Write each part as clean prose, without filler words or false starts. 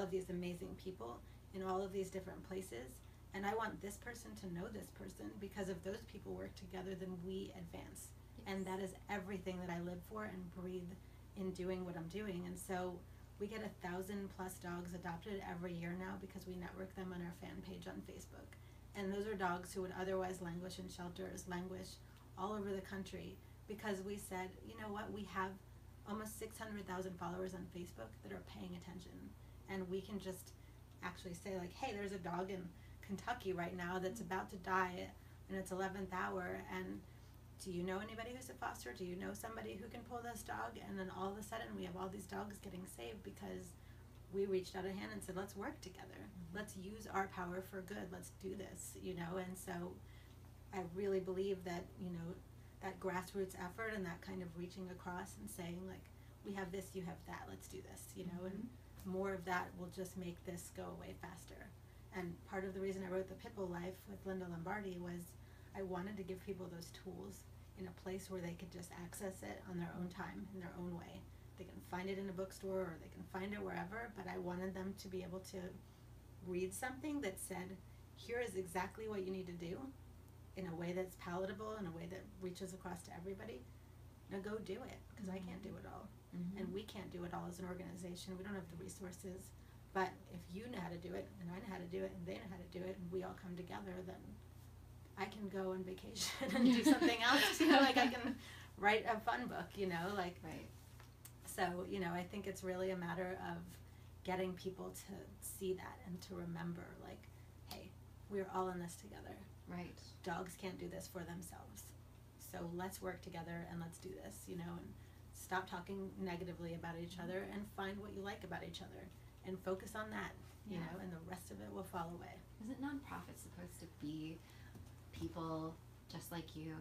of these amazing people in all of these different places, and I want this person to know this person, because if those people work together, then we advance. Yes. And that is everything that I live for and breathe in doing what I'm doing. And so we get 1,000+ dogs adopted every year now because we network them on our fan page on Facebook. And those are dogs who would otherwise languish in shelters, languish all over the country, because we said, you know what, we have almost 600,000 followers on Facebook that are paying attention. And we can just actually say, like, hey, there's a dog in Kentucky right now that's about to die in its 11th hour, and do you know anybody who's a foster? Do you know somebody who can pull this dog? And then all of a sudden we have all these dogs getting saved because we reached out a hand and said, let's work together. Let's use our power for good. Let's do this, you know. And so I really believe that, you know, that grassroots effort and that kind of reaching across and saying, like, we have this, you have that, let's do this, you know, and more of that will just make this go away faster. And part of the reason I wrote The Pitbull Life with Linda Lombardi was I wanted to give people those tools in a place where they could just access it on their own time, in their own way. They can find it in a bookstore or they can find it wherever, but I wanted them to be able to read something that said, here is exactly what you need to do in a way that's palatable, in a way that reaches across to everybody. Now go do it, because I can't do it all. And we can't do it all as an organization. We don't have the resources. But if you know how to do it, and I know how to do it, and they know how to do it, and we all come together, then I can go on vacation and do something else, you know, like I can write a fun book, you know, like. Right. So, you know, I think it's really a matter of getting people to see that and to remember, like, hey, we're all in this together. Right. Dogs can't do this for themselves. So let's work together and let's do this, you know, and stop talking negatively about each other and find what you like about each other and focus on that, you know, and the rest of it will fall away. Isn't nonprofit supposed to be people just like you?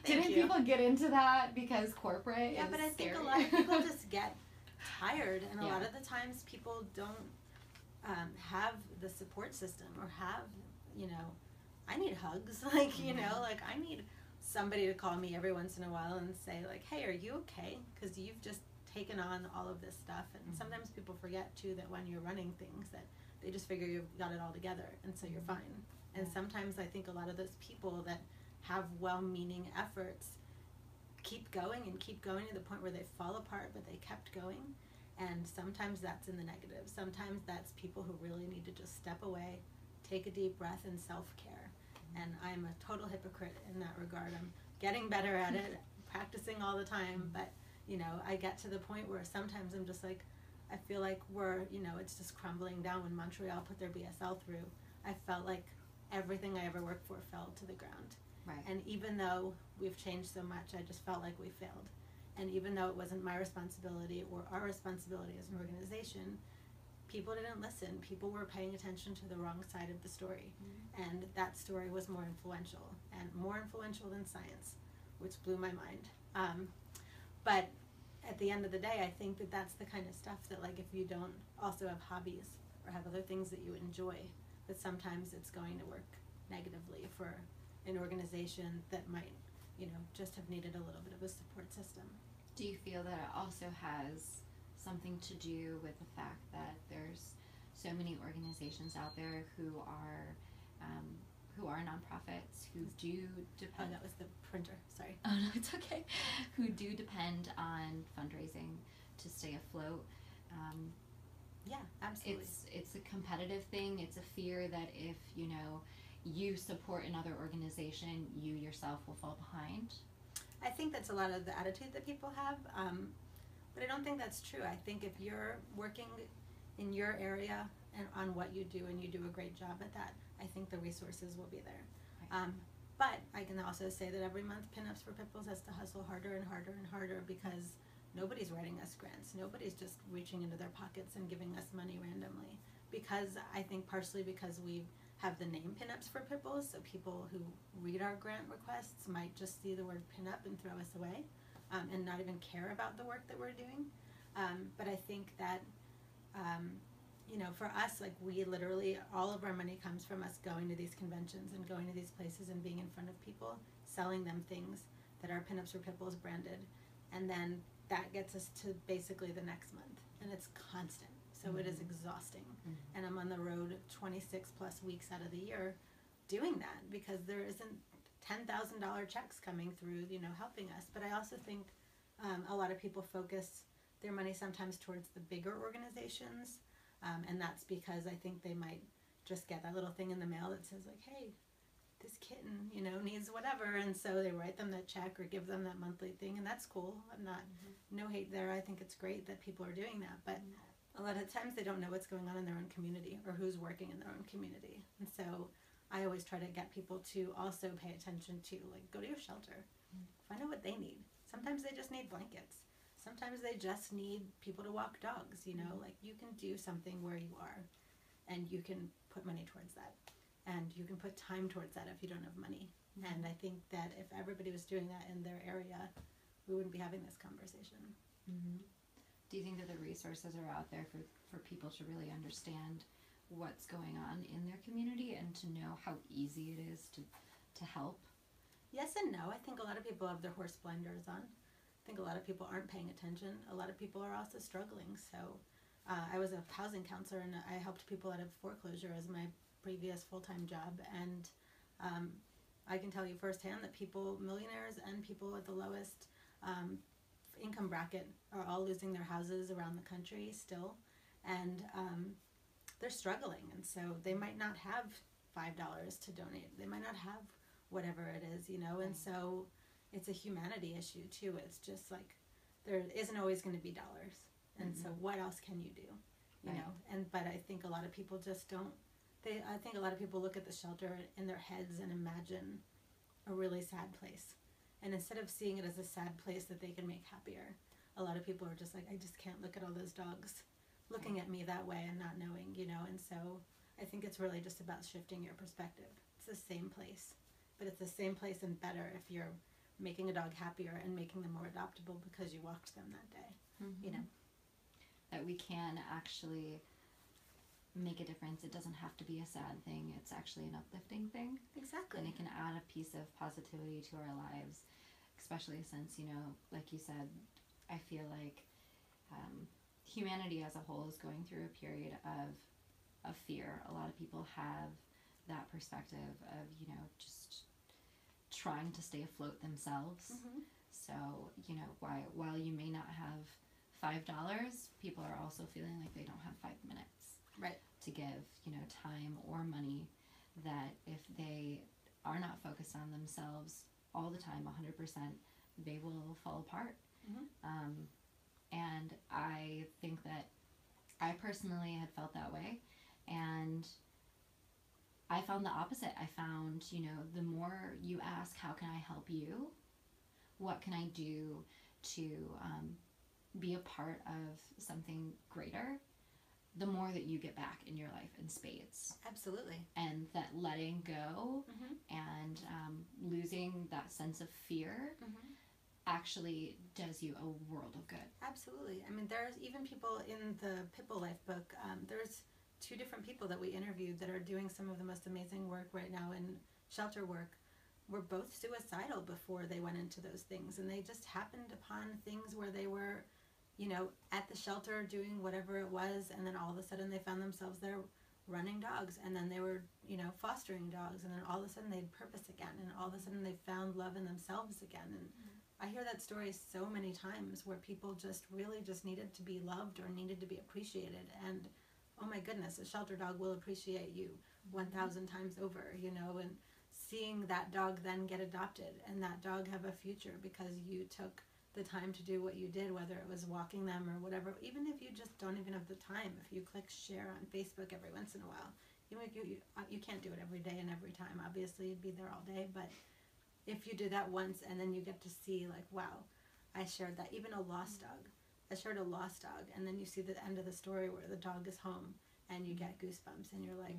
Didn't you. people get into that because corporate Yeah, is but I think scary? a lot of people just get tired, and a Yeah. lot of the times people don't have the support system or have, you know, I need hugs, like, you know, like I need somebody to call me every once in a while and say, like, hey, are you okay? Because you've just taken on all of this stuff, and sometimes people forget too that when you're running things that they just figure you've got it all together, and so you're fine. And sometimes I think a lot of those people that have well-meaning efforts keep going to the point where they fall apart, but they kept going. And sometimes that's in the negative. Sometimes that's people who really need to just step away, take a deep breath, and self-care. And I'm a total hypocrite in that regard. I'm getting better at it, practicing all the time, but, you know, I get to the point where sometimes I'm just like, I feel like we're, you know, it's just crumbling down. When Montreal put their BSL through, I felt like everything I ever worked for fell to the ground. Right. And even though we've changed so much, I just felt like we failed. And even though it wasn't my responsibility or our responsibility as an organization, people didn't listen. People were paying attention to the wrong side of the story. And that story was more influential than science, which blew my mind. But at the end of the day, I think that that's the kind of stuff that, like, if you don't also have hobbies or have other things that you enjoy, that sometimes it's going to work negatively for an organization that might, you know, just have needed a little bit of a support system. Do you feel that it also has something to do with the fact that there's so many organizations out there who are nonprofits, who do depend... Oh, that was the printer, sorry. Oh, no, it's okay. Who do depend on fundraising to stay afloat. Yeah, absolutely. It's a competitive thing. It's a fear that if, you know, you support another organization, you yourself will fall behind. I think that's a lot of the attitude that people have, but I don't think that's true. I think if you're working in your area and on what you do and you do a great job at that, I think the resources will be there. Right. But I can also say that every month Pinups for Pitbulls has to hustle harder and harder and harder, because nobody's writing us grants. Nobody's just reaching into their pockets and giving us money randomly. Because I think partially because we have the name Pinups for Pitbulls, so people who read our grant requests might just see the word pinup and throw us away, and not even care about the work that we're doing. But I think that, you know, for us, like, we literally, all of our money comes from us going to these conventions and going to these places and being in front of people, selling them things that are Pinups for Pitbulls branded, and then that gets us to basically the next month, and it's constant. so it is exhausting. And I'm on the road 26 plus weeks out of the year doing that because there isn't $10,000 checks coming through, you know, helping us. But I also think a lot of people focus their money sometimes towards the bigger organizations, and that's because I think they might just get that little thing in the mail that says like, hey, this kitten, you know, needs whatever, and so they write them that check or give them that monthly thing, and that's cool. I'm not, no hate there. I think it's great that people are doing that, but a lot of times they don't know what's going on in their own community or who's working in their own community, and so I always try to get people to also pay attention to, like, go to your shelter, find out what they need. Sometimes they just need blankets. Sometimes they just need people to walk dogs, you know, like you can do something where you are, and you can put money towards that. And you can put time towards that if you don't have money. And I think that if everybody was doing that in their area, we wouldn't be having this conversation. Do you think that the resources are out there for people to really understand what's going on in their community and to know how easy it is to help? Yes and no. I think a lot of people have their horse blinders on. I think a lot of people aren't paying attention. A lot of people are also struggling. So I was a housing counselor, and I helped people out of foreclosure as my previous full-time job, and I can tell you firsthand that people, millionaires and people at the lowest income bracket, are all losing their houses around the country still, and they're struggling, and so they might not have $5 to donate. They might not have whatever it is, you know, and so it's a humanity issue too. It's just like there isn't always going to be dollars, and so what else can you do, you know? And but I think a lot of people just don't. I think a lot of people look at the shelter in their heads and imagine a really sad place. And instead of seeing it as a sad place that they can make happier, a lot of people are just like, I just can't look at all those dogs looking at me that way and not knowing, you know. And so I think it's really just about shifting your perspective. It's the same place, but it's the same place and better if you're making a dog happier and making them more adoptable because you walked them that day, you know. That we can actually make a difference. It doesn't have to be a sad thing. It's actually an uplifting thing. Exactly. And it can add a piece of positivity to our lives, especially since, you know, like you said, I feel like humanity as a whole is going through a period of fear. A lot of people have that perspective of, you know, just trying to stay afloat themselves. So, you know, while you may not have $5, people are also feeling like they don't have 5 minutes. Right. To give, you know, time or money, that if they are not focused on themselves all the time, 100%, they will fall apart. And I think that I personally had felt that way, and I found the opposite. I found, you know, the more you ask, how can I help you? What can I do to be a part of something greater? The more that you get back in your life in spades. Absolutely. And that letting go and losing that sense of fear actually does you a world of good. Absolutely. I mean, there's even people in the Pitbull Life book, there's 2 different people that we interviewed that are doing some of the most amazing work right now in shelter work. Were both suicidal before they went into those things, and they just happened upon things where they were, you know, at the shelter doing whatever it was, and then all of a sudden they found themselves there running dogs, and then they were, you know, fostering dogs, and then all of a sudden they had purpose again, and all of a sudden they found love in themselves again. And I hear that story so many times where people just really just needed to be loved or needed to be appreciated, and oh my goodness, a shelter dog will appreciate you 1,000 times over, you know. And seeing that dog then get adopted and that dog have a future because you took the time to do what you did, whether it was walking them or whatever. Even if you just don't even have the time, if you click share on Facebook every once in a while, you can't do it every day and every time. Obviously, you'd be there all day, but if you do that once and then you get to see, like, wow, I shared that. Even a lost dog. I shared a lost dog, and then you see the end of the story where the dog is home and you get goosebumps, and you're like,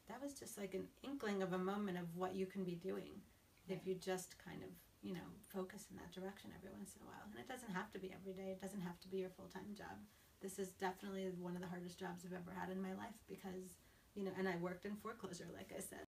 that was just like an inkling of a moment of what you can be doing if you just kind of, you know, focus in that direction every once in a while. And it doesn't have to be every day. It doesn't have to be your full-time job. This is definitely one of the hardest jobs I've ever had in my life because, you know, and I worked in foreclosure, like I said.